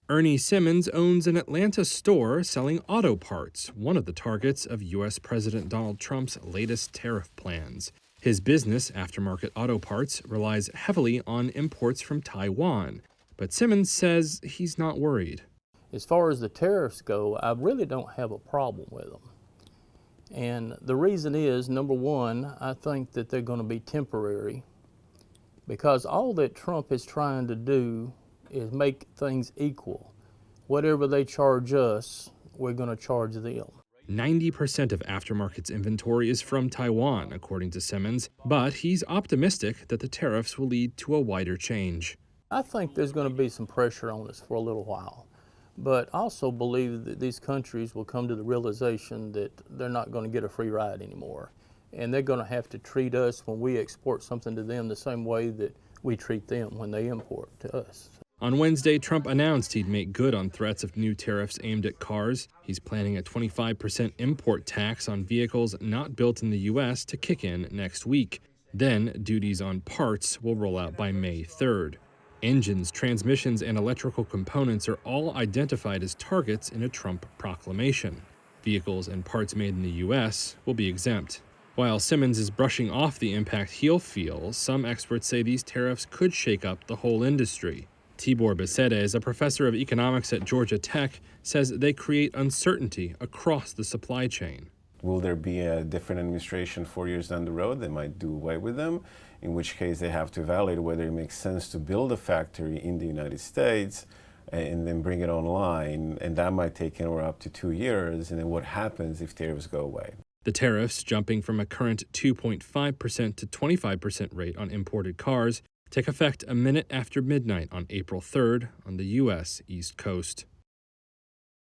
Ernie Simmons owns an Atlanta store selling auto parts, one of the targets of U.S. President Donald Trump's latest tariff plans. His business, Aftermarket Auto Parts, relies heavily on imports from Taiwan, but Simmons says he's not worried. As far as the tariffs go, I really don't have a problem with them. And the reason is, number one, I think that they're going to be temporary, because all that Trump is trying to do is make things equal. Whatever they charge us, we're going to charge them. 90% of Aftermarket's inventory is from Taiwan, according to Simmons, but he's optimistic that the tariffs will lead to a wider change. I think there's going to be some pressure on us for a little while, but I also believe that these countries will come to the realization that they're not going to get a free ride anymore, and they're going to have to treat us when we export something to them the same way that we treat them when they import to us. On Wednesday, Trump announced he'd make good on threats of new tariffs aimed at cars. He's planning a 25% import tax on vehicles not built in the U.S. to kick in next week. Then, duties on parts will roll out by May 3rd. Engines, transmissions, and electrical components are all identified as targets in a Trump proclamation. Vehicles and parts made in the U.S. will be exempt. While Simmons is brushing off the impact he'll feel, some experts say these tariffs could shake up the whole industry. Tibor Besedes, a professor of economics at Georgia Tech, says they create uncertainty across the supply chain. Will there be a different administration 4 years down the road that might do away with them? In which case they have to evaluate whether it makes sense to build a factory in the United States and then bring it online, and that might take anywhere up to 2 years. And then what happens if tariffs go away? The tariffs, jumping from a current 2.5% to 25% rate on imported cars, take effect a minute after midnight on April 3rd on the U.S. East Coast.